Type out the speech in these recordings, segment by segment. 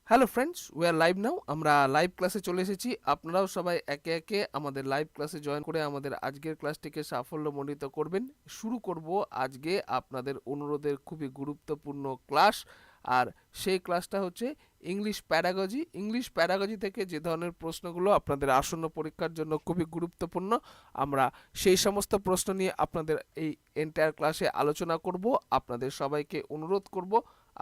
Hello friends, we are live নাও। আমরা live ক্লাসে চলে এসেছি। আপনারাও সবাই একে একে আমাদের লাইভ ক্লাসে জয়েন করে আমাদের আজকের ক্লাসটিকে সাফল্যমণ্ডিত করবেন। শুরু করব আজকে আপনাদের অনুরোধের খুবই গুরুত্বপূর্ণ ক্লাস। আর সেই ক্লাসটা হচ্ছে ইংলিশ প্যাডাগজি। ইংলিশ প্যাডাগজি থেকে যে ধরনের প্রশ্নগুলো আপনাদের আসন্ন পরীক্ষার জন্য খুবই গুরুত্বপূর্ণ, আমরা সেই সমস্ত প্রশ্ন নিয়ে আপনাদের এই এন্টায়ার ক্লাসে আলোচনা করব। আপনাদের সবাইকে অনুরোধ করব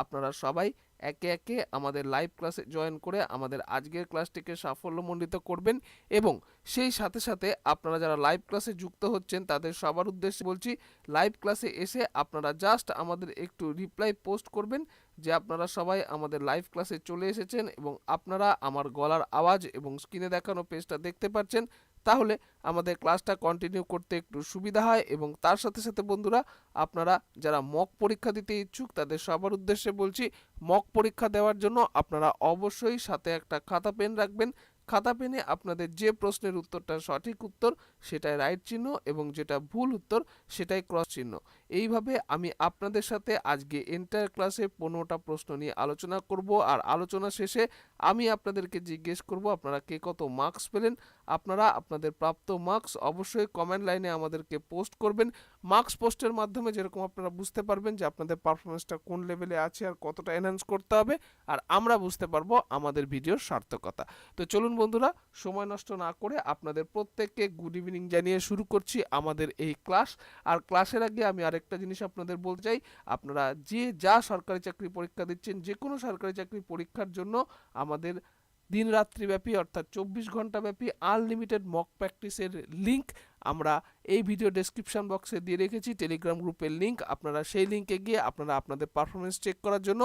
আপনারা সবাই একে একে আমাদের লাইভ ক্লাসে জয়েন করে আমাদের আজকের ক্লাসটিকে সাফল্যমণ্ডিত করবেন। এবং সেই সাথে সাথে আপনারা যারা লাইভ ক্লাসে যুক্ত হচ্ছেন তাদের সবার উদ্দেশ্যে বলছি, লাইভ ক্লাসে এসে আপনারা জাস্ট আমাদের একটু রিপ্লাই পোস্ট করবেন যে আপনারা সবাই আমাদের লাইভ ক্লাসে চলে এসেছেন এবং আপনারা আমার গলার আওয়াজ এবং স্ক্রিনে দেখানো পেজটা দেখতে পাচ্ছেন। তাহলে আমাদের ক্লাসটা কন্টিনিউ করতে একটু সুবিধা হয়। এবং তার সাথে সাথে বন্ধুরা, আপনারা যারা মক পরীক্ষা দিতে ইচ্ছুক তাদের সবার উদ্দেশ্যে বলছি, মক পরীক্ষা দেওয়ার জন্য আপনারা অবশ্যই সাথে একটা খাতা পেন রাখবেন। খাতা পেনে আপনাদের যে প্রশ্নের উত্তরটা সঠিক উত্তর সেটাই রাইট চিহ্ন এবং যেটা ভুল উত্তর সেটাই ক্রস চিহ্ন। এইভাবে আমি আপনাদের সাথে আজকে এন্টায়ার ক্লাসে 15টা প্রশ্ন নিয়ে আলোচনা করব। আর আলোচনা শেষে আমি আপনাদেরকে জিজ্ঞেস করব আপনারা কে কত মার্কস পেলেন। আপনারা আপনাদের প্রাপ্ত মার্কস অবশ্যই কমেন্ট লাইনে আমাদেরকে পোস্ট করবেন। মার্কস পোস্টের মাধ্যমে যেরকম আপনারা বুঝতে পারবেন যে আপনাদের পারফরমেন্সটা কোন লেভেলে আছে আর কতটা এনহ্যান্স করতে হবে, আর আমরা বুঝতে পারবো আমাদের ভিডিওর সার্থকতা। তো চলুন বন্ধুরা, সময় নষ্ট না করে আপনাদের প্রত্যেককে গুড ইভিনিং জানিয়ে শুরু করছি আমাদের এই ক্লাস। আর ক্লাসের আগে আমি আরেকটা জিনিস আপনাদের বলতে চাই, আপনারা যে যা সরকারি চাকরি পরীক্ষা দিচ্ছেন, যে কোনো সরকারি চাকরি পরীক্ষার জন্য আমাদের দিন রাত্রিব্যাপী অর্থাৎ 24 ঘন্টা ব্যাপী আনলিমিটেড মক প্র্যাকটিসের লিঙ্ক আমরা এই ভিডিও ডেসক্রিপশন বক্সে দিয়ে রেখেছি, টেলিগ্রাম গ্রুপের লিঙ্ক। আপনারা সেই লিঙ্কে গিয়ে আপনারা আপনাদের পারফরমেন্স চেক করার জন্য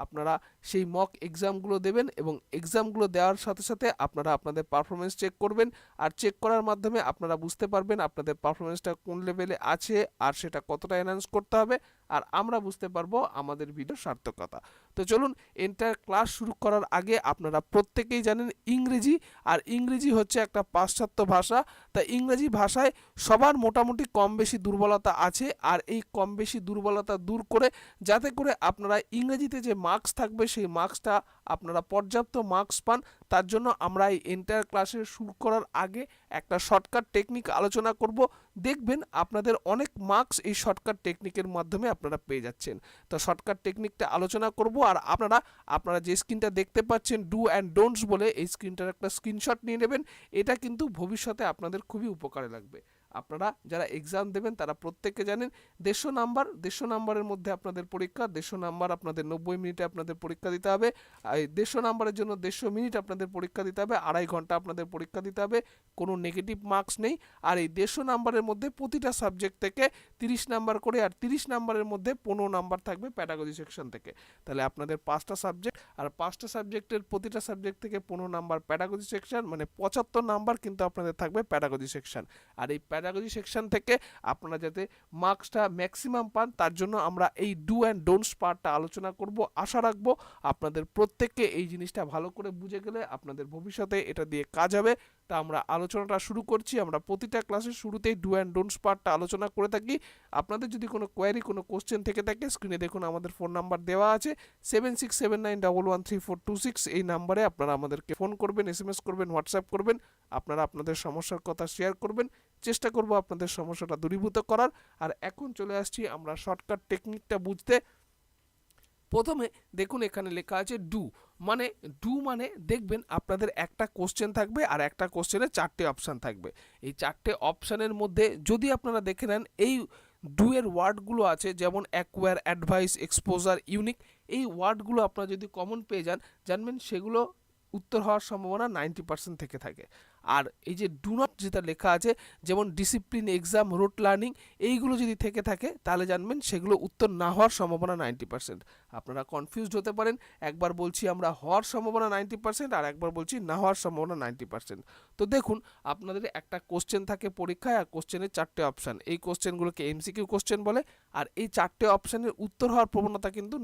আপনারা সেই মক এক্সামগুলো দেবেন এবং এক্সামগুলো দেওয়ার সাথে সাথে আপনারা আপনাদের পারফরমেন্স চেক করবেন। আর চেক করার মাধ্যমে আপনারা বুঝতে পারবেন আপনাদের পারফরমেন্সটা কোন লেভেলে আছে আর সেটা কতটা এনহ্যান্স করতে হবে, আর আমরা বুঝতে পারবো আমাদের ভিডিওর সার্থকতা। তো চলুন, এন্টায়ার ক্লাস শুরু করার আগে আপনারা প্রত্যেকেই জানেন ইংরেজি, আর ইংরেজি হচ্ছে একটা পাশ্চাত্য ভাষা। তা ইংরেজি ভাষায় সবার মোটামুটি কম বেশি দুর্বলতা আছে, আর এই কম বেশি দুর্বলতা দূর করে যাতে করে আপনারা ইংরেজিতে যে মার্কস থাকবে সেই মার্কসটা আপনারা পর্যাপ্ত মার্কস পান, তার জন্য আমরা এই এন্টায়ার ক্লাসের শুরু করার আগে একটা শর্টকাট টেকনিক আলোচনা করব। দেখবেন আপনাদের অনেক মার্কস এই শর্টকাট টেকনিকের মাধ্যমে আপনারা পেয়ে যাচ্ছেন। তো শর্টকাট টেকনিকটা আলোচনা করব, আর আপনারা যে স্ক্রিনটা দেখতে পাচ্ছেন ডু অ্যান্ড ডোন্টস বলে, এই স্ক্রিনটার একটা স্ক্রিনশট নিয়ে নেবেন। এটা কিন্তু ভবিষ্যতে আপনাদের খুবই উপকারে লাগবে। আপনারা যারা এক্সাম দেবেন তারা প্রত্যেকে জানেন 150 নাম্বারের মধ্যে আপনাদের পরীক্ষা। 150 নাম্বার আপনাদের 90 মিনিটে আপনাদের পরীক্ষা দিতে হবে। এই 150 নাম্বারের জন্য 150 মিনিট আপনাদের পরীক্ষা দিতে হবে, 2.5 ঘন্টা আপনাদের পরীক্ষা দিতে হবে, কোনো নেগেটিভ মার্কস নেই। আর এই 150 নাম্বারের মধ্যে প্রতিটা সাবজেক্ট থেকে 30 নাম্বার করে, আর 30 নাম্বারের মধ্যে 15 নাম্বার থাকবে প্যাডাগজি সেকশন থেকে। তাহলে আপনাদের 5টা সাবজেক্ট, আর 5টা সাবজেক্টের প্রতিটা সাবজেক্ট থেকে 15 নাম্বার প্যাডাগজি সেকশন, মানে 75 নাম্বার কিন্তু আপনাদের থাকবে প্যাডাগজি সেকশন। আর এই প্যাডাগজি সেকশন থেকে আপনারা যাতে মার্কসটা ম্যাক্সিমাম পান তার জন্য আমরা এই ডু অ্যান্ড ডোন্টস পার্টটা আলোচনা করব। আশা রাখবো আপনাদের প্রত্যেককে এই জিনিসটা ভালো করে বুঝে গেলে আপনাদের ভবিষ্যতে এটা দিয়ে কাজ হবে। তা আমরা আলোচনাটা শুরু করছি। আমরা প্রতিটা ক্লাসের শুরুতেই ডু অ্যান্ড ডোন্টস পার্টটা আলোচনা করে থাকি। আপনাদের যদি কোনো কোয়ারি, কোনো কোশ্চেন থেকে থাকে, স্ক্রিনে দেখুন আমাদের ফোন নাম্বার দেওয়া আছে 7679113426। এই নাম্বারে আপনারা আমাদেরকে ফোন করবেন, SMS করবেন, হোয়াটসঅ্যাপ করবেন, আপনারা আপনাদের সমস্যার কথা শেয়ার করবেন। চেষ্টা করব আপনাদের সমস্যাটা দূরীভূত করার। আর এখন চলে আসছি আমরা শর্টকাট টেকনিকটা বুঝতে। প্রথমে দেখুন এখানে লেখা আছে ডু। মানে দেখবেন আপনাদের একটা কোশ্চেন থাকবে আর একটা কোশ্চেনে 4টে অপশান থাকবে। এই 4টে অপশানের মধ্যে যদি আপনারা দেখে নেন এই ডু এর ওয়ার্ডগুলো আছে, যেমন অ্যাকোয়ার, অ্যাডভাইস, এক্সপোজার, ইউনিক, এই ওয়ার্ডগুলো আপনারা যদি কমন পেয়ে যান, জানবেন সেগুলো উত্তর হওয়ার সম্ভাবনা 90% থেকে থাকে। আর এই যে ডু নট যেটা লেখা আছে, যেমন ডিসিপ্লিন, এক্সাম, রোট লার্নিং, এইগুলো যদি থেকে থাকে তাহলে জানবেন সেগুলো উত্তর না হওয়ার সম্ভাবনা 90%। আপনারা কনফিউজড হতে পারেন, একবার বলছি আমরা হওয়ার সম্ভাবনা 90% আর একবার বলছি না হওয়ার সম্ভাবনা 90%। তো দেখুন আপনাদের একটা কোশ্চেন থাকে পরীক্ষায়, আর কোশ্চেনের 4টে অপশান। এই কোশ্চেনগুলোকে MCQ কোশ্চেন বলে। আর এই 4টে অপশানের উত্তর হওয়ার প্রবণতা কিন্তু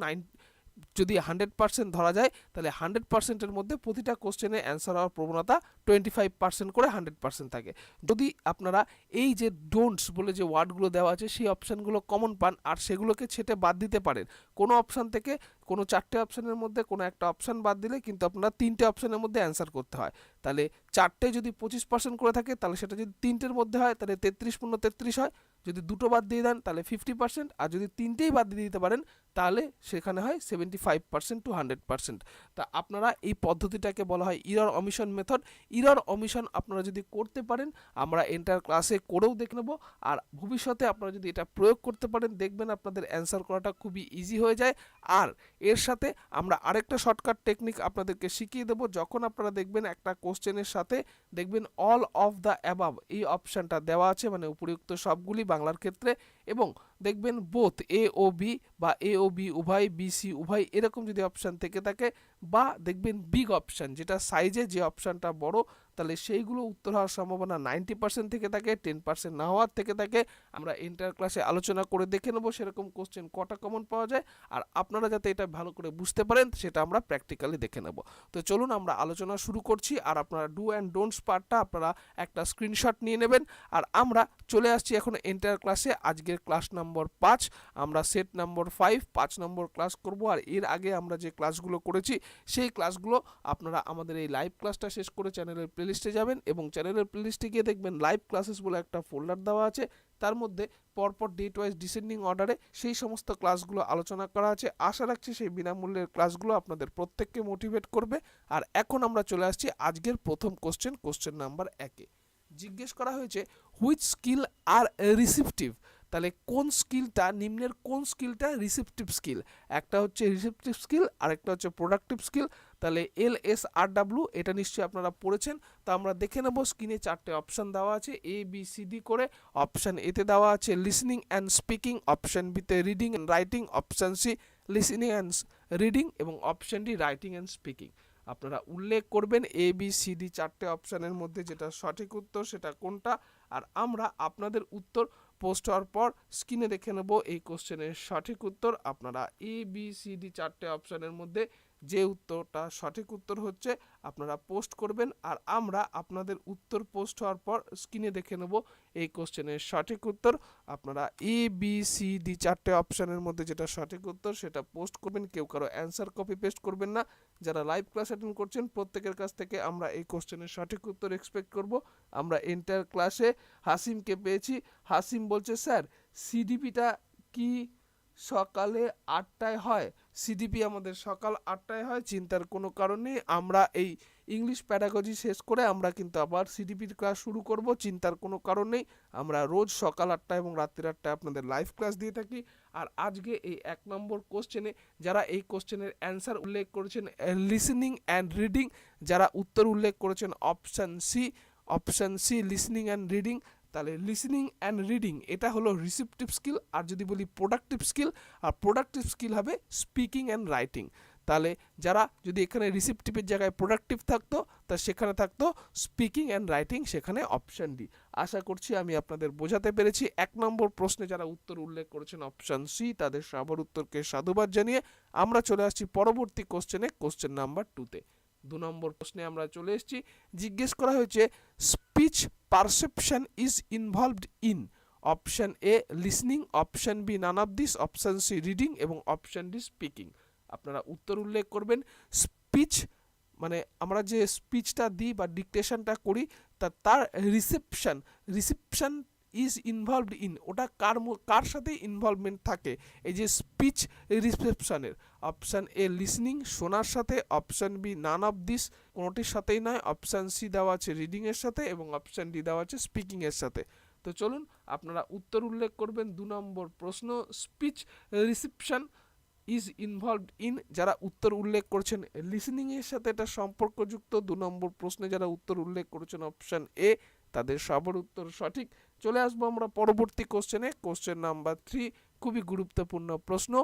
যদি 100% ধরা যায় তাহলে 100%-এর মধ্যে প্রতিটা কোশ্চেনে অ্যান্সার হওয়ার প্রবণতা 25% করে 100% থাকে। যদি আপনারা এই যে ডোন্টস বলে যে ওয়ার্ডগুলো দেওয়া আছে সেই অপশানগুলো কমন পান আর সেগুলোকে ছেটে বাদ দিতে পারেন, কোনো অপশান থেকে কোনো 4টে অপশানের মধ্যে কোনো একটা অপশান বাদ দিলে কিন্তু আপনারা 3টে অপশানের মধ্যে অ্যান্সার করতে হয়। তাহলে 4টে যদি 25% করে থাকে তাহলে সেটা যদি 3টের মধ্যে হয় তাহলে 33 হয়, যদি দুটো বাদ দিয়ে দেন তাহলে 50%, আর যদি 3টেই বাদ দিয়ে দিতে পারেন তাহলে সেখানে হয় 75% to 100%। তা আপনারা এই পদ্ধতিটাকে বলা হয় error omission method. Error omission আপনারা যদি করতে পারেন, আমরা এন্টার ক্লাসে করেও দেখে নেব, আর ভবিষ্যতে আপনারা যদি এটা প্রয়োগ করতে পারেন দেখবেন আপনাদের অ্যান্সার করাটা খুবই ইজি হয়ে যায়। আর এর সাথে আমরা আরেকটা শর্টকাট টেকনিক আপনাদেরকে শিখিয়ে দেবো। যখন আপনারা দেখবেন একটা কোশ্চেনের সাথে দেখবেন অল অফ দ্য অ্যাবাভ এই অপশানটা দেওয়া আছে, মানে উপরিউক্ত সবগুলি বাংলার ক্ষেত্রে, এবং দেখবেন বোথ এ ও বি বা এ ও বি উভয়, বি সি উভয়, এরকম যদি অপশান থেকে থাকে, বা দেখবেন বিগ অপশান যেটা সাইজে যে অপশানটা বড়, তাহলে সেইগুলো উত্তর হওয়ার সম্ভাবনা 90% থেকে থাকে, 10% না হওয়ার থেকে থাকে। আমরা ইন্টার ক্লাসে আলোচনা করে দেখে নেবো সেরকম কোশ্চেন কটা কমন পাওয়া যায়, আর আপনারা যাতে এটা ভালো করে বুঝতে পারেন সেটা আমরা প্র্যাকটিক্যালি দেখে নেব। তো চলুন আমরা আলোচনা শুরু করছি, আর আপনারা ডু অ্যান্ড ডোন্টস পার্টটা আপনারা একটা স্ক্রিনশট নিয়ে নেবেন। আর আমরা চলে আসছি এখন এন্টার ক্লাসে। আজকের ক্লাস নম্বর 5, আমরা সেট নম্বর 5 নম্বর ক্লাস করব। আর এর আগে আমরা যে ক্লাসগুলো করেছি সেই ক্লাসগুলো আপনারা আমাদের এই লাইভ ক্লাসটা শেষ করে চ্যানেলের প্লেলিস্টে যাবেন, এবং চ্যানেলের প্লেলিস্টে গিয়ে দেখবেন লাইভ ক্লাসেস বলে একটা ফোল্ডার দেওয়া আছে, তার মধ্যে পরপর ডেট ওয়াইজ ডিসেন্ডিং অর্ডারে সেই সমস্ত ক্লাসগুলো আলোচনা করা আছে। আশা রাখছি সেই বিনামূল্যের ক্লাসগুলো আপনাদের প্রত্যেককে মোটিভেট করবে। আর এখন আমরা চলে আসছি আজকের প্রথম কোশ্চেন নাম্বার 1-এ। জিজ্ঞেস করা হয়েছে হুইচ স্কিল আর রিসিপটিভ, তাহলে কোন স্কিলটা, নিম্নের কোন স্কিলটা রিসিপটিভ স্কিল। একটা হচ্ছে রিসিপটিভ স্কিল আর একটা হচ্ছে প্রোডাক্টিভ স্কিল। তাহলে LSRW এটা নিশ্চয়ই আপনারা পড়েছেন। তো আমরা দেখে নেব, স্ক্রিনে 4টে অপশান দেওয়া আছে এ বি সি ডি করে। অপশান এতে দেওয়া আছে লিসনিং অ্যান্ড স্পিকিং, অপশান বিতে reading and writing, option c listening and reading, এবং option d writing and speaking. আপনারা উল্লেখ করবেন এ বি সি ডি 4টে অপশানের মধ্যে যেটা সঠিক উত্তর সেটা কোনটা, আর আমরা আপনাদের উত্তর পোস্ট হওয়ার পর স্ক্রিনে দেখে নেব এই কোশ্চেনের সঠিক উত্তর। আপনারা এ বি সি ডি 4টে অপশানের মধ্যে যে উত্তরটা সঠিক উত্তর হচ্ছে আপনারা পোস্ট করবেন, আর আমরা আপনাদের উত্তর পোস্ট হওয়ার পর স্ক্রিনে দেখে নেব এই কোশ্চেনের সঠিক উত্তর। আপনারা এ বি সি ডি 4টে অপশানের মধ্যে যেটা সঠিক উত্তর সেটা পোস্ট করবেন, কেউ কারো অ্যান্সার কপি পেস্ট করবেন না। যারা লাইভ ক্লাস অ্যাটেন্ড করছেন প্রত্যেকের কাছ থেকে আমরা এই কোশ্চেনের সঠিক উত্তর এক্সপেক্ট করব। আমরা এন্টার ক্লাসে হাসিমকে পেয়েছি। হাসিম বলছে স্যার সিডিপিটা কি সকালে 8টায় হয়? সিডিপি আমাদের সকাল 8টায় হয়, চিন্তার কোনো কারণ নেই। আমরা এই ইংলিশ প্যাডাগজি শেষ করে আমরা কিন্তু আবার সিডিপির ক্লাস শুরু করব, চিন্তার কোনো কারণ নেই। আমরা রোজ সকাল 8টায় এবং রাত্রির 8টায় আপনাদের লাইভ ক্লাস দিয়ে থাকি। আর আজকে এই 1 নম্বর কোশ্চেনে যারা এই কোশ্চেনের অ্যান্সার উল্লেখ করেছেন লিসনিং অ্যান্ড রিডিং, যারা উত্তর উল্লেখ করেছেন option c listening and reading, তাহলে লিসনিং অ্যান্ড রিডিং এটা হলো রিসিপটিভ স্কিল। আর যদি বলি প্রোডাক্টিভ স্কিল, আর প্রোডাক্টিভ স্কিল হবে স্পিকিং অ্যান্ড রাইটিং। তাহলে যারা যদি এখানে রিসিপটিভের জায়গায় প্রোডাক্টিভ থাকতো তা সেখানে থাকতো স্পিকিং অ্যান্ড রাইটিং, সেখানে অপশান ডি। আশা করছি আমি আপনাদের বোঝাতে পেরেছি। 1 নম্বর প্রশ্নে যারা উত্তর উল্লেখ করেছেন অপশান সি, তাদের সবার উত্তরকে সাধুবাদ জানিয়ে আমরা চলে আসছি পরবর্তী কোশ্চেনে, কোশ্চেন নাম্বার 2-তে। 2 নম্বর প্রশ্নে আমরা চলে এসেছি। জিজ্ঞেস করা হয়েছে speech perception is involved in, option a listening, option b none of this, option c reading, এবং অপশান ডি স্পিকিং। আপনারা উত্তর উল্লেখ করবেন। স্পিচ মানে আমরা যে স্পিচটা দিই বা ডিকটেশনটা করি তার রিসেপশন ইজ ইনভলভড ইন, ওটা কার সাথে ইনভলভমেন্ট থাকে এই যে স্পিচ রিসেপশনের। অপশান এ লিসনিং শোনার সাথে, option b none of this কোনোটির সাথেই নয়, অপশান সি দেওয়া আছে রিডিংয়ের সাথে, এবং অপশান ডি দেওয়া আছে স্পিকিংয়ের সাথে। তো চলুন আপনারা উত্তর উল্লেখ করবেন। 2 নম্বর প্রশ্ন speech reception is involved in, যারা উত্তর উল্লেখ করেছেন লিসনিংয়ের সাথে এটা সম্পর্কযুক্ত। 2 নম্বর প্রশ্নে যারা উত্তর উল্লেখ করেছেন অপশান এ, তাদের সবার উত্তর সঠিক। চলে আসবো আমরা পরবর্তী কোশ্চেনে, কোশ্চেন নাম্বার 3, খুবই গুরুত্বপূর্ণ প্রশ্ন।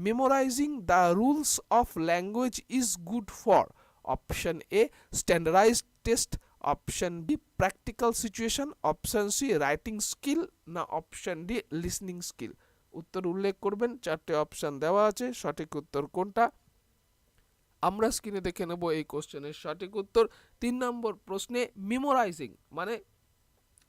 Memorising the rules of language is good for, option a standardised test, option b practical situation, option c writing skill, না অপশান ডি লিসনিং স্কিল। উত্তর উল্লেখ করবেন। 4টে অপশান দেওয়া আছে, সঠিক উত্তর কোনটা? আমরা স্ক্রিনে দেখে নেব এই কোশ্চেনের সঠিক উত্তর। 3 নম্বর প্রশ্নে মেমোরাইজিং মানে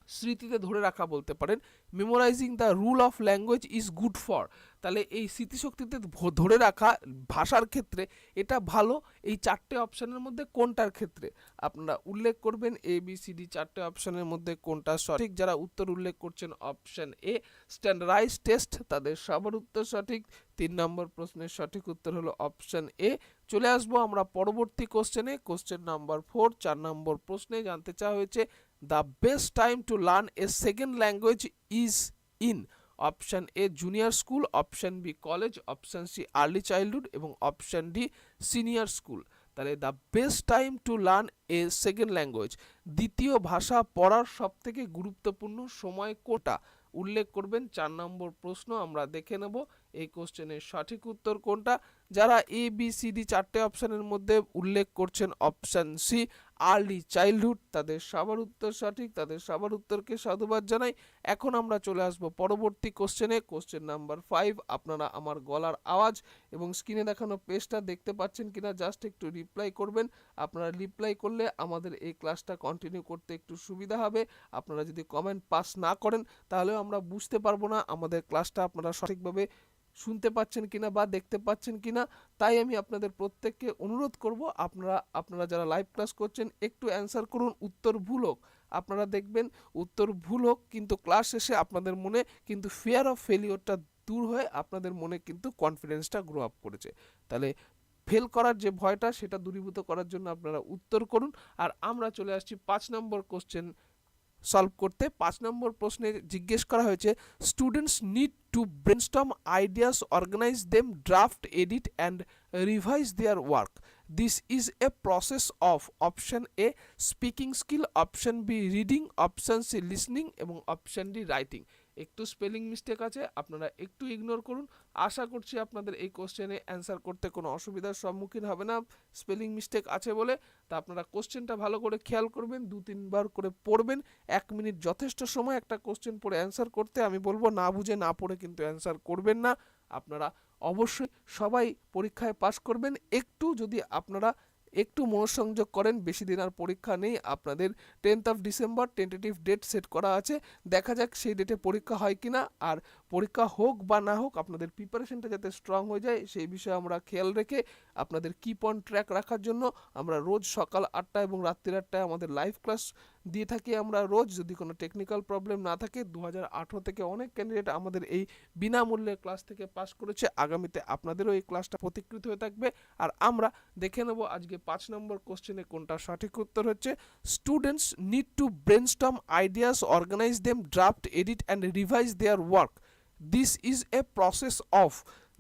স্মৃতিতে ধরে রাখা বলতে পারেন। Memorising the rule of language is good for, তাহলে এই স্মৃতিশক্তিতে ধরে রাখা ভাষার ক্ষেত্রে এটা ভালো। এই চারটে অপশানের মধ্যে কোনটার ক্ষেত্রে আপনারা উল্লেখ করবেন এ বি সি ডি চারটে অপশানের মধ্যে কোনটা সঠিক। যারা উত্তর উল্লেখ করছেন অপশান এ স্ট্যান্ডার্ডাইজ টেস্ট, তাদের সবার উত্তর সঠিক। 3 নম্বর প্রশ্নের সঠিক উত্তর হলো অপশান এ। চলে আসবো আমরা পরবর্তী কোশ্চেনে, কোশ্চেন নাম্বার 4। 4 নম্বর প্রশ্নে জানতে চাওয়া হয়েছে the best time to learn a second language is in option a junior school, option b college, option c early childhood এবং অপশন ডি সিনিয়র স্কুল। তাহলে the best time to learn a second language, দ্বিতীয় ভাষা পড়ার সবথেকে গুরুত্বপূর্ণ সময় কোনটা উল্লেখ করবেন। 4 নম্বর প্রশ্ন আমরা দেখে নেব এই কোশ্চেনের সঠিক উত্তর কোনটা। যারা এ বি সি ডি চারটে অপশানের মধ্যে উল্লেখ করছেন অপশান সি আর্লি চাইল্ডহুড, তাদের সবার উত্তর সঠিক, তাদের সবার উত্তরকে সাধুবাদ জানাই। এখন আমরা চলে আসব পরবর্তী কোশ্চেনে, কোশ্চেন নাম্বার 5। আপনারা আমার গলার আওয়াজ এবং স্ক্রিনে দেখানো পেজটা দেখতে পাচ্ছেন কিনা জাস্ট একটু রিপ্লাই করবেন। আপনারা রিপ্লাই করলে আমাদের এই ক্লাসটা কন্টিনিউ করতে একটু সুবিধা হবে। আপনারা যদি কমেন্ট পাস না করেন তাহলেও আমরা বুঝতে পারবো না আমাদের ক্লাসটা আপনারা সঠিকভাবে শুনতে পাচ্ছেন কিনা বা দেখতে পাচ্ছেন কিনা। তাই আমি আপনাদের প্রত্যেককে অনুরোধ করব আপনারা যারা লাইভ ক্লাস করছেন একটু অ্যান্সার করুন। উত্তর ভুল হোক, আপনারা দেখবেন উত্তর ভুল হোক কিন্তু ক্লাস শেষে আপনাদের মনে কিন্তু ফিয়ার অফ ফেলিওরটা দূর হয়ে আপনাদের মনে কিন্তু কনফিডেন্সটা গ্রো আপ করেছে। তাহলে ফেল করার যে ভয়টা সেটা দূরীভূত করার জন্য আপনারা উত্তর করুন। আর আমরা চলে আসছি 5 নম্বর কোশ্চেন সলভ করতে। 5 নম্বর প্রশ্নে জিজ্ঞেস করা হয়েছে students need to brainstorm ideas, organise them, draft, edit and revise their work. This is a process of option a speaking skill, option b reading, option c listening এবং অপশন ডি রাইটিং। একটু spelling mistake আছে, আপনারা একটু ignore করুন। আশা করছি আপনাদের এই কোশ্চেনে অ্যান্সার করতে কোনো অসুবিধার সম্মুখীন হবে না স্পেলিং মিস্টেক আছে বলে। তা আপনারা কোশ্চেনটা ভালো করে খেয়াল করবেন, 2-3 বার করে পড়বেন। 1 মিনিট যথেষ্ট সময় একটা কোশ্চেন পড়ে অ্যান্সার করতে। আমি বলবো না বুঝে না পড়ে কিন্তু অ্যান্সার করবেন না। আপনারা অবশ্যই সবাই পরীক্ষায় পাশ করবেন। একটু যদি আপনারা একটু মনোসংযোগ করেন, বেশি দিন আর পরীক্ষা নেই। আপনাদের 10th of December tentative date set করা আছে, দেখা যাক সেই ডেটে পরীক্ষা হয় কিনা। আর পরীক্ষা হোক বা না হোক আপনাদের প্রিপারেশনটা যাতে স্ট্রং হয়ে যায় সেই বিষয়ে আমরা খেয়াল রেখে আপনাদের কিপ অন ট্র্যাক রাখার জন্য আমরা রোজ সকাল 8টা এবং রাত্রির 8টায় আমাদের লাইভ ক্লাস দিয়ে থাকি। আমরা রোজ, যদি কোনো টেকনিক্যাল প্রবলেম না থাকে, 2018 থেকে অনেক ক্যান্ডিডেট আমাদের এই বিনামূল্যে ক্লাস থেকে পাস করেছে। আগামীতে আপনাদেরও এই ক্লাসটা প্রতিকৃত হয়ে থাকবে। আর আমরা দেখে নেব আজকে 5 নম্বর কোশ্চেনে কোনটা সঠিক উত্তর হচ্ছে students need to brainstorm ideas, organise them, draft, edit and revise their work. This is a process of.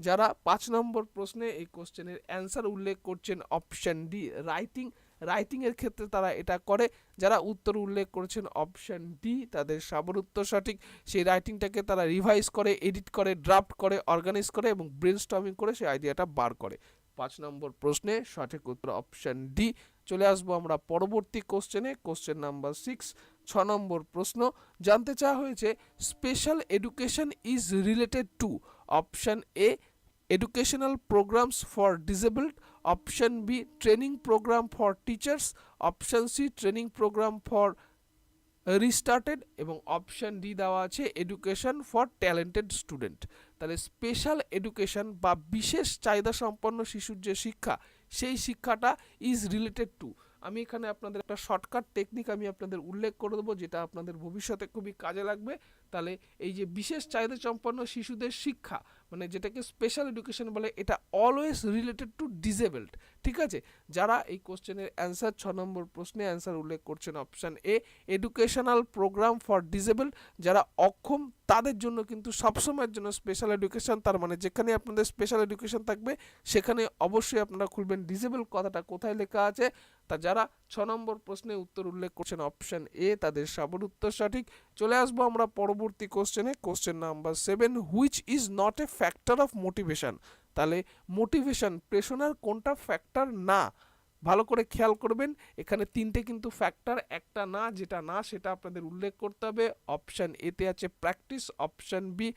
যারা 5 নম্বর প্রশ্নে এই কোশ্চেনের অ্যান্সার উল্লেখ করছেন অপশন ডি রাইটিং, রাইটিংয়ের ক্ষেত্রে তারা এটা করে। যারা উত্তর উল্লেখ করেছেন অপশন ডি তাদের সবার উত্তর সঠিক। সেই রাইটিংটাকে তারা রিভাইজ করে, এডিট করে, ড্রাফট করে, অর্গানাইজ করে এবং ব্রেনস্টর্মিং করে সেই আইডিয়াটা বার করে। 5 নম্বর প্রশ্নে সঠিক উত্তর অপশন ডি। চলে আসবো আমরা পরবর্তী কোশ্চেনে, কোশ্চেন নাম্বার 6। 6 নম্বর প্রশ্ন জানতে চাওয়া হয়েছে special education is related to option A educational programs for disabled, option B training program for teachers, option C training program for রিস্টার্টেড এবং অপশন ডি দেওয়া আছে এডুকেশন ফর ট্যালেন্টেড স্টুডেন্ট। তাহলে স্পেশাল এডুকেশন বা বিশেষ চাহিদা সম্পন্ন শিশুর যে শিক্ষা সেই শিক্ষাটা ইজ রিলেটেড টু। আমি এখানে আপনাদের একটা শর্টকাট টেকনিক আমি আপনাদের উল্লেখ করে দেবো যেটা আপনাদের ভবিষ্যতে খুবই কাজে লাগবে। তাহলে এই যে বিশেষ চাহিদা সম্পন্ন শিশুদের শিক্ষা মানে যেটাকে স্পেশাল এডুকেশন বলে, এটা অলওয়েজ রিলেটেড টু ডিসেবলড। ঠিক আছে, যারা এই কোশ্চেনের অ্যান্সার 6 নম্বর প্রশ্নে অ্যান্সার উল্লেখ করছেন option A educational programme for disabled, যারা অক্ষম তাদের জন্য কিন্তু সবসময়ের জন্য স্পেশাল এডুকেশন। তার মানে যেখানে আপনাদের স্পেশাল এডুকেশন থাকবে সেখানে অবশ্যই আপনারা খুলবেন ডিসেবল কথাটা কোথায় লেখা আছে। তা যারা 6 নম্বর প্রশ্নে উত্তর উল্লেখ করছেন অপশন এ তাদের সবার উত্তর সঠিক। চলে আসবো আমরা পরবর্তী কোশ্চেনে, question number 7। Which is not a factor of motivation. তাহলে মোটিভেশন প্রেরণার কোনটা ফ্যাক্টর না, ভালো করে খেয়াল করবেন। এখানে 3টে কিন্তু ফ্যাক্টর, একটা না, যেটা না সেটা আপনাদের উল্লেখ করতে হবে। অপশন এতে আছে practice, option b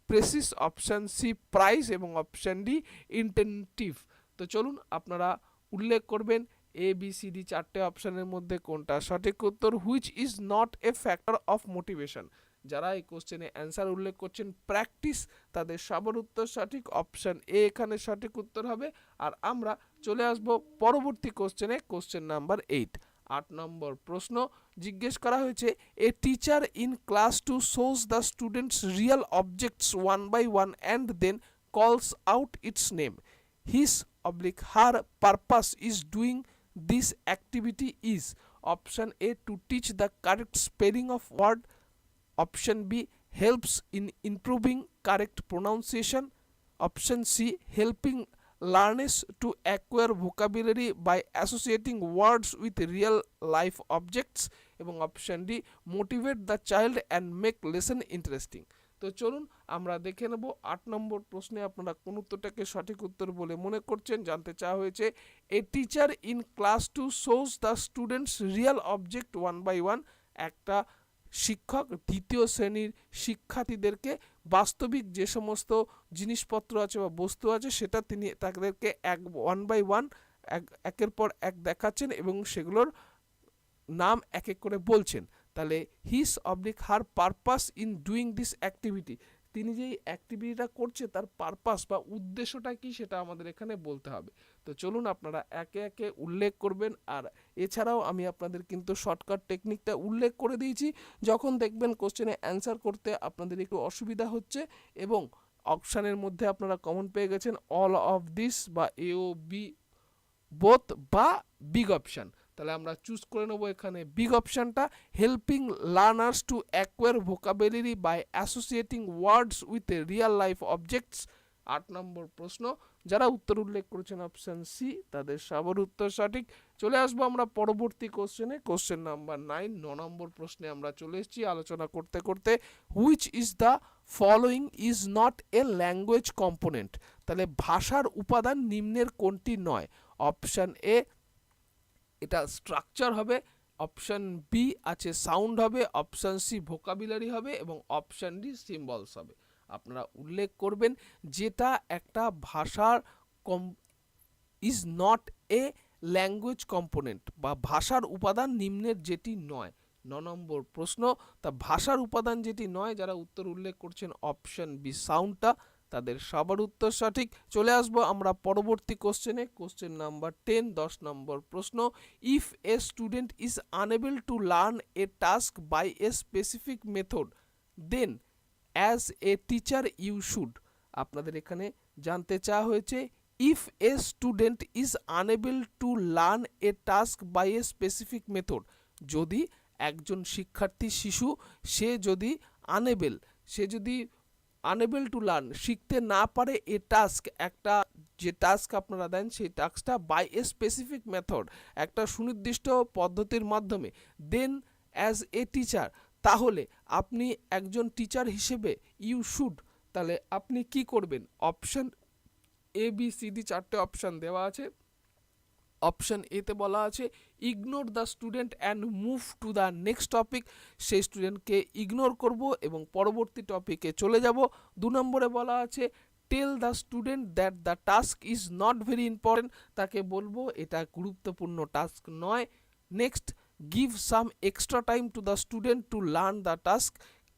precis, option c prize এবং অপশন ডি ইন্টেন্টিভ। তো চলুন আপনারা উল্লেখ করবেন এ বি সি ডি চারটে অপশানের মধ্যে কোনটা সঠিক উত্তর। Which is not a factor of motivation, যারা এই কোশ্চেনে অ্যান্সার উল্লেখ করছেন প্র্যাকটিস, তাদের সবার উত্তর সঠিক, অপশান এ এখানে সঠিক উত্তর হবে। আর আমরা চলে আসব পরবর্তী কোশ্চেনে, কোশ্চেন নাম্বার 8। 8 নম্বর প্রশ্ন জিজ্ঞেস করা হয়েছে, a teacher in class 2 shows the students real objects one by one and then calls out its name. His oblique her purpose is doing this activity is option A to teach the correct spelling of word, option B helps in improving correct pronunciation, option C helping learners to acquire vocabulary by associating words with real life objects, এবং option D motivate the child and make lesson interesting. তো চলুন আমরা দেখে নেব 8 নম্বর প্রশ্নে আপনারা কোন উত্তরটাকে সঠিক উত্তর বলে মনে করছেন। জানতে চাওয়া হয়েছে, a teacher in class 2 shows the students real object one by one, একটা শিক্ষক দ্বিতীয় শ্রেণীর শিক্ষার্থীদেরকে বাস্তবিক যে সমস্ত জিনিসপত্র আছে বা বস্তু আছে সেটা তিনি তাদেরকে ওয়ান বাই ওয়ান একের পর এক দেখাচ্ছেন এবং সেগুলোর নাম এক এক করে বলছেন। তাহলে his oblique her purpose in doing this activity, তিনি যেই অ্যাক্টিভিটিটা করছে তার পারপাস বা উদ্দেশ্যটা কি সেটা আমাদের এখানে বলতে হবে। তো চলুন আপনারা একে একে উল্লেখ করবেন। আর এছাড়াও আমি আপনাদের কিন্তু শর্টকাট টেকনিকটা উল্লেখ করে দিয়েছি, যখন দেখবেন কোশ্চেনে অ্যান্সার করতে আপনাদের একটু অসুবিধা হচ্ছে এবং অপশানের মধ্যে আপনারা কমন পেয়ে গেছেন অল অফ দিস বা এ ও বি বোথ বা বিগ অপশান, তাহলে আমরা চুজ করে নেবো এখানে বিগ অপশানটা, helping learners to acquire vocabulary by associating words with real life objects. 8 নম্বর প্রশ্ন, যারা উত্তর উল্লেখ করেছেন অপশান সি তাদের সবার উত্তর সঠিক। চলে আসবো আমরা পরবর্তী কোশ্চেনে, কোশ্চেন নাম্বার 9। 9 নম্বর প্রশ্নে আমরা চলে এসেছি আলোচনা করতে করতে। Which is the following is not a language component, তাহলে ভাষার উপাদান নিম্নের কোনটি নয়। অপশান এ এটা স্ট্রাকচার হবে, অপশান বি আছে সাউন্ড হবে, অপশান সি ভোকাবুলারি হবে এবং অপশান ডি সিম্বলস হবে। আপনারা উল্লেখ করবেন যেটা একটা ভাষার is not a language component বা ভাষার উপাদান নিম্নের যেটি নয়। 9 নম্বর প্রশ্ন, তা ভাষার উপাদান যেটি নয়, যারা উত্তর উল্লেখ করছেন অপশান বি সাউন্ডটা, তাদের সবার উত্তর সঠিক। চলে আসবো আমরা পরবর্তী কোশ্চেনে, কোশ্চেন নাম্বার 10। 10 নম্বর প্রশ্ন, if a student is unable to learn a task by a specific method then as a teacher you should. আপনাদের এখানে জানতে চাওয়া হয়েছে, if a student is unable to learn a task by a specific method, যদি একজন শিক্ষার্থী শিশু সে যদি আনএবল টু লার্ন শিখতে না পারে এ টাস্ক, একটা যে টাস্ক আপনারা দেন সেই টাস্কটা বাই এ স্পেসিফিক মেথড একটা সুনির্দিষ্ট পদ্ধতির মাধ্যমে, দেন অ্যাজ এ টিচার, তাহলে আপনি একজন টিচার হিসেবে ইউ শুড, তাহলে আপনি কি করবেন। Option a b c d চারটে অপশান দেওয়া আছে। অপশান এতে বলা আছে ignore the student and move to the next topic, সেই স্টুডেন্টকে ইগনোর করব এবং পরবর্তী টপিকে চলে যাব। 2 নম্বরে বলা আছে tell the student that the task is not very important, তাকে বলবো এটা গুরুত্বপূর্ণ টাস্ক নয়। Next, give some extra time to the student to learn the task,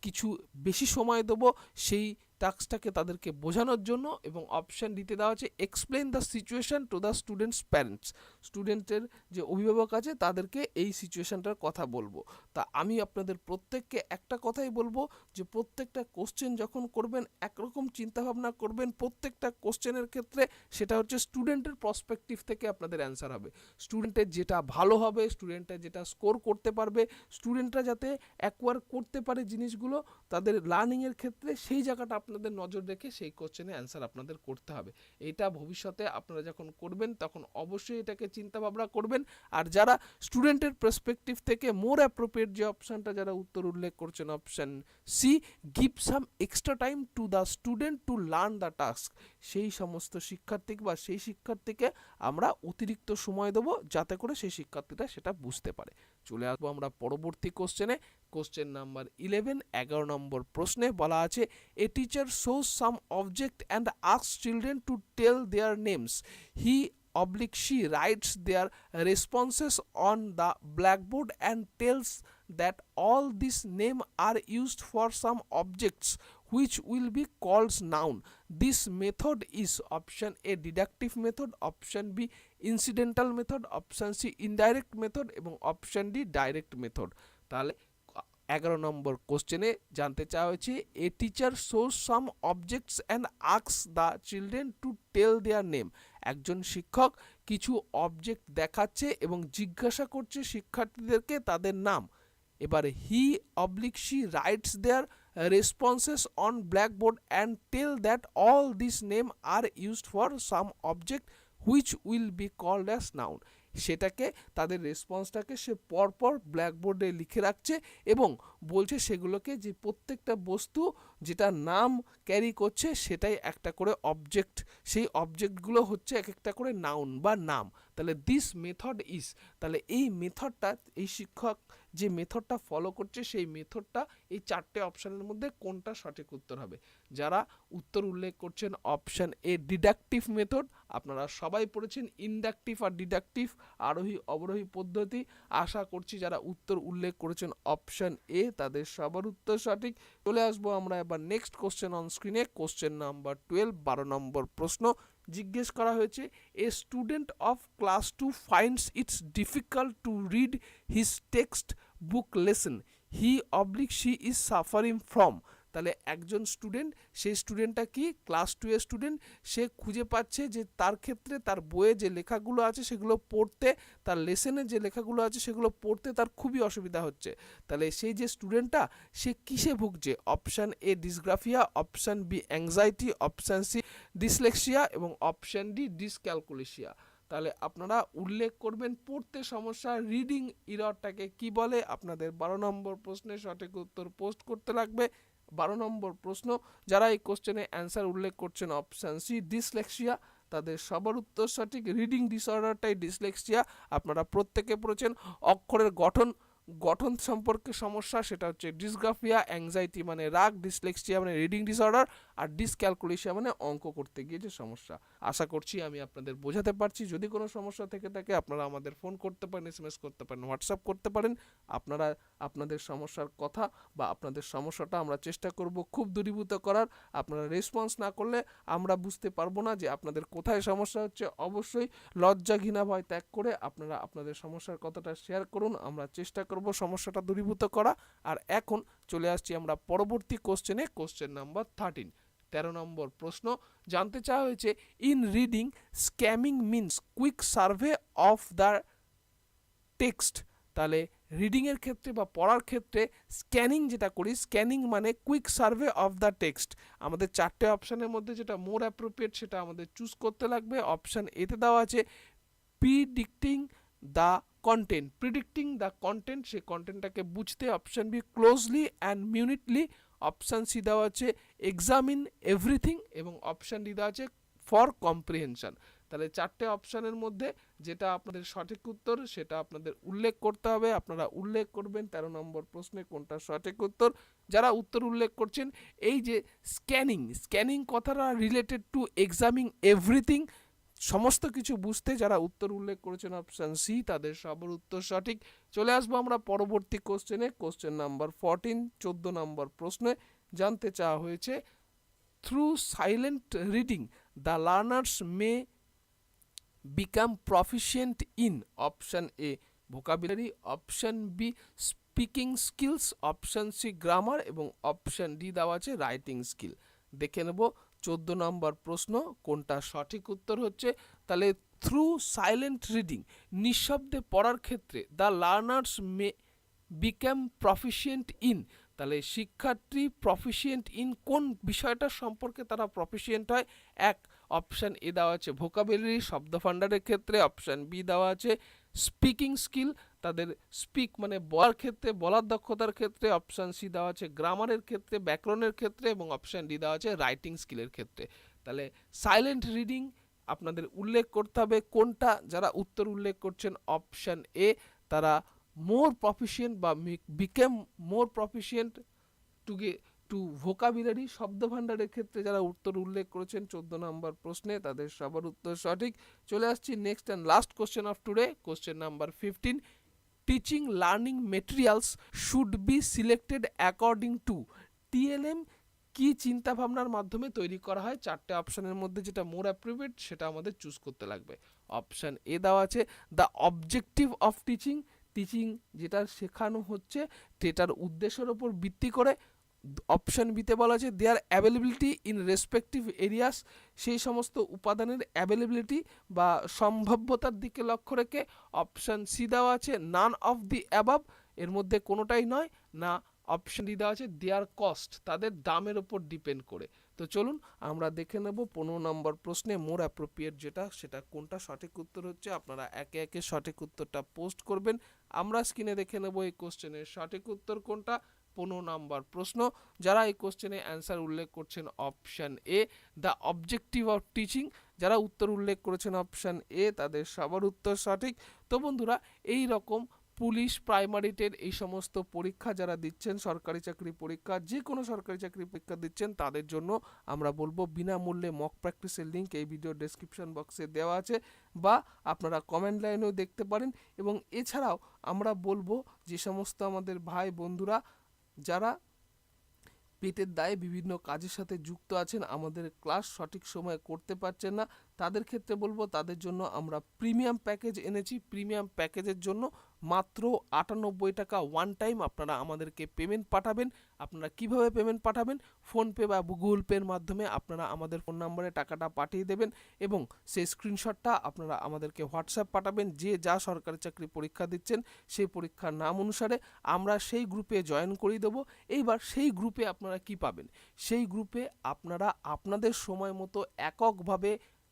কিছু বেশি সময় দেবো সেই টাস্কটাকে তাদেরকে বোঝানোর জন্য। এবং অপশান দিতে দেওয়া আছে explain the situation to the students parents, স্টুডেন্টের যে অভিভাবক আছে তাদেরকে এই সিচুয়েশনটার কথা বলবো। তা আমি আপনাদের প্রত্যেককে একটা কথাই বলবো যে প্রত্যেকটা কোশ্চেন যখন করবেন একরকম চিন্তাভাবনা করবেন, প্রত্যেকটা কোশ্চেনের ক্ষেত্রে সেটা হচ্ছে স্টুডেন্টের পার্সপেক্টিভ থেকে আপনাদের অ্যান্সার হবে, স্টুডেন্টের যেটা ভালো হবে, স্টুডেন্টের যেটা স্কোর করতে পারবে, স্টুডেন্টরা যাতে অ্যাকোয়ার করতে পারে জিনিসগুলো তাদের লার্নিংয়ের ক্ষেত্রে, সেই জায়গাটা আপনাদের নজর রেখে সেই কোশ্চেনে অ্যান্সার আপনাদের করতে হবে। এটা ভবিষ্যতে আপনারা যখন করবেন তখন অবশ্যই এটাকে চিন্তা ভাবনা করবেন। আর যারা স্টুডেন্টের পার্সপেক্টিভ থেকে মোর অ্যাপ্রোপ্রিয়েট যে অপশানটা যারা উত্তর উল্লেখ করছেন option c, give some extra time to the student to learn the task, সেই সমস্ত শিক্ষার্থীকে বা সেই শিক্ষার্থীকে আমরা অতিরিক্ত সময় দেবো যাতে করে সেই শিক্ষার্থীটা সেটা বুঝতে পারে। চলে আসবো আমরা পরবর্তী কোশ্চেনে, কোশ্চেন নাম্বার 11। 11 নম্বর প্রশ্নে বলা আছে a teacher shows some object and asks children to tell their names, he oblique she writes their responses on the blackboard and tells that all these names are used for some objects which will be called noun. This method is option A deductive method, option B incidental method, option C indirect method এবং option D direct method. তাহলে 11 নম্বর কোশ্চেনে জানতে চাওয়া হয়েছে a teacher shows some objects and asks the children to tell their name. একজন শিক্ষক কিছু object দেখাচ্ছে এবং জিজ্ঞাসা করছে শিক্ষার্থীদেরকে তাদের নাম। এবারে he oblique she writes their responses on blackboard and tell that all this name are used for some object which will be called as noun. সেটাকে তাদের রেসপন্সটাকে সে পরপর ব্ল্যাকবোর্ডে লিখে রাখছে এবং বলছে সেগুলোকে যে প্রত্যেকটা বস্তু যেটা নাম ক্যারি করছে সেটাই একটা করে অবজেক্ট, সেই অবজেক্টগুলো হচ্ছে এক একটা করে নাউন বা নাম। তাহলে দিস মেথড ইজ, তাহলে এই মেথডটা, এই শিক্ষক যে মেথডটা ফলো করছে সেই মেথডটা এই চারটে অপশানের মধ্যে কোনটা সঠিক উত্তর হবে? যারা উত্তর উল্লেখ করছেন অপশান এ ডিডাকটিভ মেথড, আপনারা সবাই পড়েছেন ইনডাকটিভ আর ডিডাকটিভ আরোহী অবরোহী পদ্ধতি। আশা করছি যারা উত্তর উল্লেখ করেছেন অপশান এ তাদের সবার উত্তর সঠিক। চলে আসবো আমরা এবার নেক্সট কোশ্চেন অন স্ক্রিনে, কোশ্চেন নাম্বার 12, 12 নম্বর প্রশ্ন। জিজ্ঞেস করা হয়েছে a student of class 2 finds it's difficult to read his text book lesson he oblique she is suffering from. তাহলে একজন স্টুডেন্ট, সেই স্টুডেন্টটা কি ক্লাস 2 এর স্টুডেন্ট, সে খুঁজে পাচ্ছে যে তার ক্ষেত্রে তার বইয়ে যে লেখাগুলো আছে সেগুলো পড়তে, তার লেসনে যে লেখাগুলো আছে সেগুলো পড়তে তার খুবই অসুবিধা হচ্ছে। তাহলে সেই যে স্টুডেন্টটা সে কিসে ভুগছে? Option a dysgraphia, option b anxiety, option c dyslexia এবং অপশান ডি ডিসক্যালকুলেশিয়া। তাহলে আপনারা উল্লেখ করবেন পড়তে সমস্যা, রিডিং ইররটাকে কি বলে। আপনাদের 12 নম্বর প্রশ্নের সঠিক উত্তর পোস্ট করতে লাগবে। 12 নম্বর প্রশ্ন, যারা এই কোশ্চেনে অ্যান্সার উল্লেখ করছেন অপশান সি ডিসলেক্সিয়া, তাদের সবার উত্তর সঠিক। রিডিং ডিসঅর্ডারটাই ডিসলেক্সিয়া। আপনারা প্রত্যেকে পড়েছেন অক্ষরের গঠন সম্পর্কে সমস্যা, সেটা হচ্ছে ডিসগ্রাফিয়া। অ্যাংজাইটি মানে রাগ, ডিসলেক্সিয়া মানে রিডিং ডিসঅর্ডার, আর ডিসক্যালকুলেশিয়া মানে অঙ্ক করতে গিয়ে যে সমস্যা। আশা করছি আমি আপনাদের বোঝাতে পারছি। যদি কোনো সমস্যা থেকে থাকে আপনারা আমাদের ফোন করতে পারেন, এসএমএস করতে পারেন, হোয়াটসঅ্যাপ করতে পারেন। আপনারা আপনাদের সমস্যার কথা বা আপনাদের সমস্যাটা আমরা চেষ্টা করব খুব দূরীভূত করার। আপনারা রেসপন্স না করলে আমরা বুঝতে পারবো না যে আপনাদের কোথায় সমস্যা হচ্ছে। অবশ্যই লজ্জা ঘৃণা ভয় ত্যাগ করে আপনারা আপনাদের সমস্যার কথাটা শেয়ার করুন, আমরা চেষ্টা করব সমস্যাটা দূরীভূত করা। আর এখন চলে আসছি আমরা পরবর্তী কোশ্চেনে, কোশ্চেন নাম্বার 13, 13 নম্বর প্রশ্ন। জানতে চাওয়া হয়েছে in reading scamming means quick survey of the text. তাহলে রিডিংয়ের ক্ষেত্রে বা পড়ার ক্ষেত্রে স্ক্যানিং যেটা করি, স্ক্যানিং মানে quick survey of the text. আমাদের চারটে অপশানের মধ্যে যেটা মোর অ্যাপ্রোপ্রিয়েট সেটা আমাদের চুজ করতে লাগবে। অপশান এতে দেওয়া আছে predicting the content, predicting the content, সেই কন্টেন্টটাকে বুঝতে option B closely and minutely, option C দেওয়া আছে এক্সামিন এভরিথিং এবং অপশান ডি দেওয়া আছে ফর কম্প্রিহেনশন। তাহলে চারটে অপশানের মধ্যে যেটা আপনাদের সঠিক উত্তর সেটা আপনাদের উল্লেখ করতে হবে। আপনারা উল্লেখ করবেন 13 নম্বর প্রশ্নে কোনটা সঠিক উত্তর। যারা উত্তর উল্লেখ করছেন এই যে স্ক্যানিং কথাটা রিলেটেড টু এক্সামিং এভরিথিং, সমস্ত কিছু বুঝতে যারা উত্তর উল্লেখ করেছেন অপশান সি তাদের সবার উত্তর সঠিক। চলে আসবো আমরা পরবর্তী কোশ্চেনে, কোশ্চেন নাম্বার 14, 14 নম্বর প্রশ্নে। জানতে চাওয়া হয়েছে through silent reading the learners may become proficient in option a vocabulary, option b speaking skills, option c grammar এবং অপশান ডি দেওয়া আছে রাইটিং স্কিল। দেখে নেব 14 নম্বর প্রশ্ন কোনটা সঠিক উত্তর হচ্ছে। তাহলে থ্রু সাইলেন্ট রিডিং, নিঃশব্দে পড়ার ক্ষেত্রে the learners may become proficient in, তাহলে শিক্ষার্থী প্রফিশিয়েন্ট ইন কোন বিষয়টা সম্পর্কে তারা প্রফিশিয়েন্ট হয়? এক, অপশান এ দেওয়া আছে ভোকাবুলারি শব্দ ভাণ্ডারের ক্ষেত্রে, অপশান বি দেওয়া আছে স্পিকিং স্কিল তাদের স্পিক মানে বলার ক্ষেত্রে, বলার দক্ষতার ক্ষেত্রে, অপশান সি দেওয়া আছে গ্রামারের ক্ষেত্রে ব্যাকরণের ক্ষেত্রে এবং অপশান ডি দেওয়া আছে রাইটিং স্কিলের ক্ষেত্রে। তাহলে সাইলেন্ট রিডিং আপনাদের উল্লেখ করতে হবে কোনটা। যারা উত্তর উল্লেখ করছেন অপশান এ তারা মোর প্রফিশিয়েন্ট বা বিকেম মোর প্রফিশিয়েন্ট টু একটু ভোকাবুলারি শব্দ ভাণ্ডারের ক্ষেত্রে যারা উত্তর উল্লেখ করেছেন 14 নম্বর প্রশ্নে তাদের সবার উত্তর সঠিক। চলে আসছি next and last question of today, question number 15। Teaching learning materials should be selected according to TLM কি চিন্তা ভাবনার মাধ্যমে তৈরি করা হয়? চারটে অপশনের মধ্যে যেটা মোর অ্যাপ্রোপ্রিয়েট সেটা আমাদের চুজ করতে লাগবে। অপশান এ দেওয়া আছে the objective of teaching, teaching যেটা শেখানো হচ্ছে সেটার উদ্দেশ্যের ওপর ভিত্তি করে। অপশান বিতে বলা আছে দেয়ার অ্যাভেলেবিলিটি ইন রেসপেক্টিভ এরিয়াস, সেই সমস্ত উপাদানের অ্যাভেলেবিলিটি বা সম্ভাব্যতার দিকে লক্ষ্য রেখে। অপশান সি দেওয়া আছে নান অফ দি অ্যাবাভ, এর মধ্যে কোনোটাই নয় না। অপশান ডি দেওয়া আছে দেয়ার কস্ট, তাদের দামের ওপর ডিপেন্ড করে। তো চলুন আমরা দেখে নেব 15 নম্বর প্রশ্নে মোর অ্যাপ্রোপ্রিয়েট যেটা সেটা কোনটা সঠিক উত্তর হচ্ছে। আপনারা একে একে সঠিক উত্তরটা পোস্ট করবেন। আমরা স্ক্রিনে দেখে নেব এই কোশ্চেনের সঠিক উত্তর কোনটা। 15 নম্বর প্রশ্ন, যারা এই কোশ্চেনে অ্যান্সার উল্লেখ করছেন option A the objective of teaching, যারা উত্তর উল্লেখ করেছেন অপশান এ তাদের সবার উত্তর সঠিক। তো বন্ধুরা এই রকম পুলিশ, প্রাইমারি টেট এই সমস্ত পরীক্ষা যারা দিচ্ছেন, সরকারি চাকরি পরীক্ষা, যে কোনো সরকারি চাকরি পরীক্ষা দিচ্ছেন তাদের জন্য আমরা বলবো বিনামূল্যে মক প্র্যাকটিসের লিঙ্ক এই ভিডিও ডেসক্রিপশন বক্সে দেওয়া আছে, বা আপনারা কমেন্ট লাইনেও দেখতে পারেন। এবং এছাড়াও আমরা বলবো যে সমস্ত আমাদের ভাই বন্ধুরা যারা পেটের দায়ে বিভিন্ন কাজের সাথে যুক্ত আছেন, আমাদের ক্লাস সঠিক সময়ে করতে পারছেন না, তাদের ক্ষেত্রে বলবো তাদের জন্য আমরা প্রিমিয়াম প্যাকেজ এনেছি। প্রিমিয়াম প্যাকেজের জন্য মাত্র 98 টাকা ওয়ান টাইম আপনারা আমাদেরকে পেমেন্ট পাঠাবেন। আপনারা কিভাবে পেমেন্ট পাঠাবেন? ফোনপে বা গুগল পের মাধ্যমে আপনারা আমাদের ফোন নম্বরে টাকাটা পাঠিয়ে দেবেন এবং সেই স্ক্রিনশটটা আপনারা আমাদেরকে হোয়াটসঅ্যাপ পাঠাবেন। যে যা সরকারি চাকরি পরীক্ষা দিচ্ছেন সেই পরীক্ষার নাম অনুসারে আমরা সেই গ্রুপে জয়েন করিয়ে দেবো। এইবার সেই গ্রুপে আপনারা কি পাবেন? সেই গ্রুপে আপনারা আপনাদের সময় মতো এককভাবে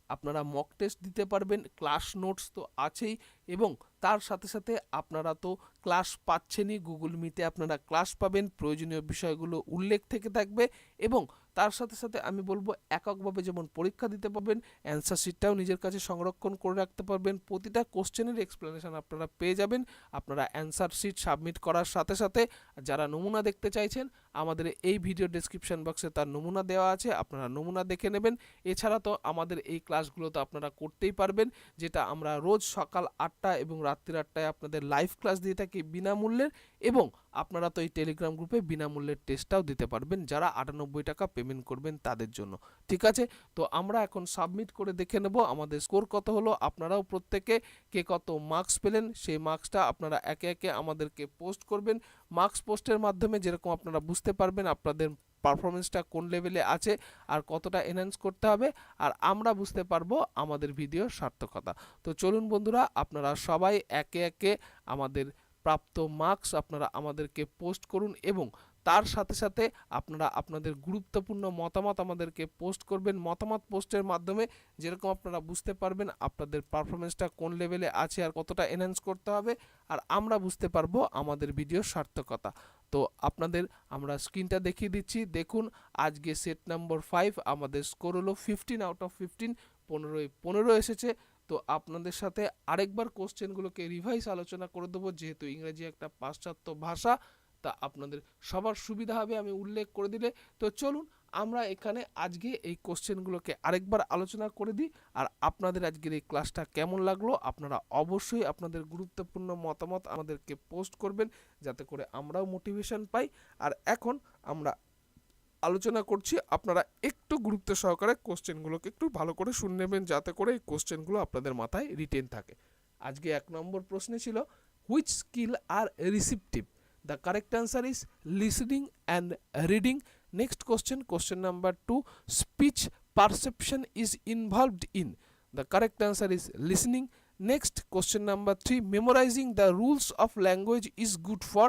আপনারা মক টেস্ট দিতে পারবেন, ক্লাস নোটস তো আছেই, এবং তার সাথে সাথে আপনারা তো ক্লাস পাচ্ছেনই, গুগল মিটে আপনারা ক্লাস পাবেন, প্রয়োজনীয় বিষয়গুলো উল্লেখ থেকে থাকবে, এবং তার সাথে সাথে আমি বলবো এককভাবে যেমন পরীক্ষা দিতে পারবেন, অ্যান্সার শিটটাও নিজের কাছে সংরক্ষণ করে রাখতে পারবেন। প্রতিটা কোশ্চেনের এক্সপ্লেনেশন আপনারা পেয়ে যাবেন। আপনারা অ্যান্সার শিট সাবমিট করার সাথে সাথে যারা নমুনা দেখতে চাইছেন আমাদের এই ভিডিও ডেসক্রিপশন বক্সে তার নমুনা দেওয়া আছে, আপনারা নমুনা দেখে নেবেন। এছাড়া তো আমাদের এই ক্লাসগুলো তো আপনারা করতেই পারবেন, যেটা আমরা রোজ সকাল 8টা এবং রাত্রির 8টায় আপনাদের লাইভ ক্লাস দিয়ে থাকি বিনামূল্যের, এবং আপনারা তো এই টেলিগ্রাম গ্রুপে বিনামূল্যের টেস্টটাও দিতে পারবেন যারা 98 টাকা পেমেন্ট করবেন তাদের জন্য। ঠিক আছে, তো আমরা এখন সাবমিট করে দেখে নেব আমাদের স্কোর কত হলো। আপনারাও প্রত্যেকে কে কত মার্কস পেলেন সেই মার্কসটা আপনারা একে একে আমাদেরকে পোস্ট করবেন। মার্কস পোস্টের মাধ্যমে যেরকম আপনারা বুঝতে পারবেন আপনাদের পারফরমেন্সটা কোন লেভেলে আছে আর কতটা এনহ্যান্স করতে হবে, আর আমরা বুঝতে পারবো আমাদের ভিডিওর সার্থকতা। তো চলুন বন্ধুরা, আপনারা সবাই একে একে আমাদের প্রাপ্ত মার্কস আপনারা আমাদেরকে পোস্ট করুন, এবং তার সাথে সাথে আপনারা আপনাদের গুরুত্বপূর্ণ মতামত আমাদেরকে পোস্ট করবেন। মতামত পোস্টের মাধ্যমে যেরকম আপনারা বুঝতে পারবেন আপনাদের পারফরমেন্সটা কোন লেভেলে আছে আর কতটা এনহ্যান্স করতে হবে, আর আমরা বুঝতে পারবো আমাদের ভিডিওর সার্থকতা। তো আপনাদের আমরা স্ক্রিনটা দেখিয়ে দিচ্ছি, দেখুন আজকে সেট নাম্বার 5 আমাদের স্কোর হলো 15 আউট অফ 15, 15 এসেছে। তো আপনাদের সাথে আরেকবার কোশ্চেনগুলোকে রিভাইজ আলোচনা করে দেবো, যেহেতু ইংরেজি একটা পাশ্চাত্য ভাষা, তা আপনাদের সবার সুবিধা হবে আমি উল্লেখ করে দিলে। তো চলুন আমরা এখানে আজকে এই কোশ্চেনগুলোকে আরেকবার আলোচনা করে দিই, আর আপনাদের আজকের এই ক্লাসটা কেমন লাগলো আপনারা অবশ্যই আপনাদের গুরুত্বপূর্ণ মতামত আমাদেরকে পোস্ট করবেন, যাতে করে আমরাও মোটিভেশন পাই। আর এখন আমরা আলোচনা করছি, আপনারা একটু গুরুত্ব সহকারে কোশ্চেনগুলোকে একটু ভালো করে শুনে নেবেন, যাতে করে এই কোশ্চেনগুলো আপনাদের মাথায় রিটেন থাকে। আজকে 1 নম্বর প্রশ্নে ছিল which skill are receptive? The correct answer is listening and reading. Next question, question number 2, speech perception is involved in. The correct answer is listening. Next question number 3, memorizing the rules of language is good for.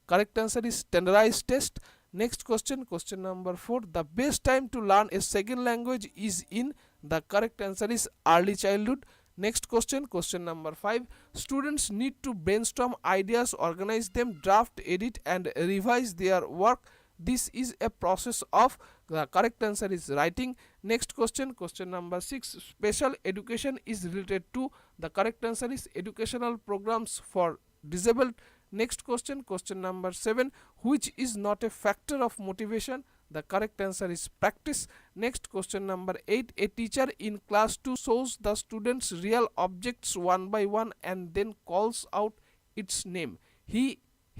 Correct answer is standardized test. Next question, question number 4, the best time to learn a second language is in. The correct answer is early childhood. Next question, question number 5, students need to brainstorm ideas, organize them, draft, edit and revise their work. This is a process of. The correct answer is writing. Next question, question number 6, special education is related to. The correct answer is educational programs for disabled. Next question, question number 7, which is not a factor of motivation? The correct answer is practice. Next question number 8. A teacher in class 2 shows the students real objects one by one and then calls out its name.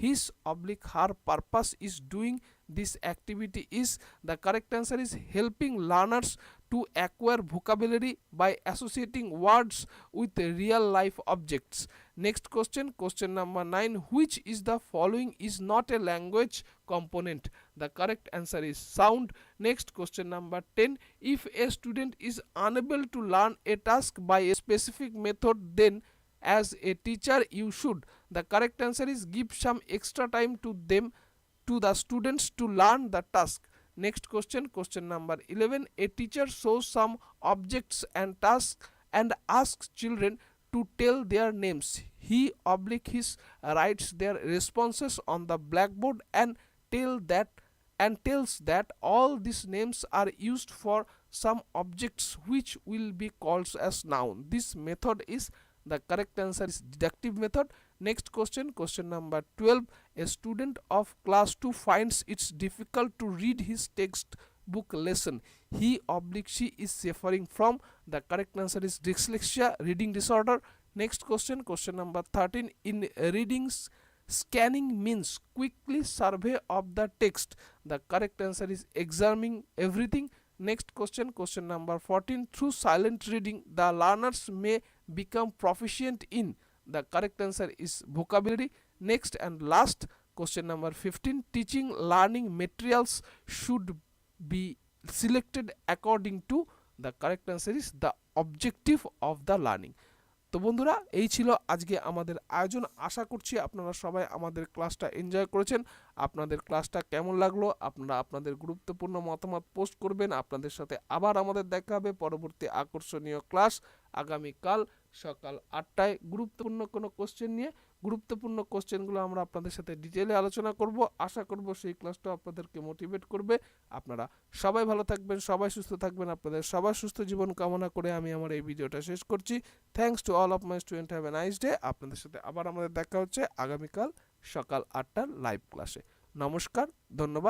His oblique her purpose is doing this activity is. The correct answer is helping learners to acquire vocabulary by associating words with real life objects. Next question, question number 9. Which is the following is not a language component? The correct answer is sound. Next question number 10. If a student is unable to learn a task by a specific method, then as a teacher you should. The correct answer is give some extra time to the students to learn the task. Next question, question number 11. A teacher shows some objects and tasks and asks children to tell their names. He oblique his writes their responses on the blackboard and tells that all these names are used for some objects which will be called as noun. This method is, the correct answer is deductive method. Next question, question number 12. A student of class 2 finds it's difficult to read his textbook lesson. He oblique she is suffering from. The correct answer is dyslexia, reading disorder. Next question, question number 13. In readings, scanning means quickly survey of the text. The correct answer is examining everything. Next question, question number 14. Through silent reading, the learners may become proficient in. The correct answer is vocabulary. Next and last, question number 15. Teaching learning materials should be selected according to. The correct answer is the objective of the learning. তো বন্ধুরা, এই ছিল আজকে আমাদের আয়োজন। আশা করছি আপনারা সবাই আমাদের ক্লাসটা এনজয় করেছেন। আপনাদের ক্লাসটা কেমন লাগলো আপনারা আপনাদের গুরুত্বপূর্ণ মতামত পোস্ট করবেন। আপনাদের সাথে আবার আমাদের দেখা হবে পরবর্তী আকর্ষণীয় ক্লাস আগামীকাল সকাল 8টায় গুরুত্বপূর্ণ কোনো কোশ্চেন নিয়ে। গুরুত্বপূর্ণ কোশ্চেনগুলো আমরা আপনাদের সাথে ডিটেইলে আলোচনা করব। আশা করব সেই ক্লাসটা আপনাদেরকে মোটিভেট করবে। আপনারা সবাই ভালো থাকবেন, সবাই সুস্থ থাকবেন। আপনাদের সবার সুস্থ জীবন কামনা করে আমি আমার এই ভিডিওটা শেষ করছি। Thanks to all of my student, have a nice day. আপনাদের সাথে আবার আমাদের দেখা হচ্ছে আগামীকাল সকাল 8টার লাইভ ক্লাসে। নমস্কার, ধন্যবাদ।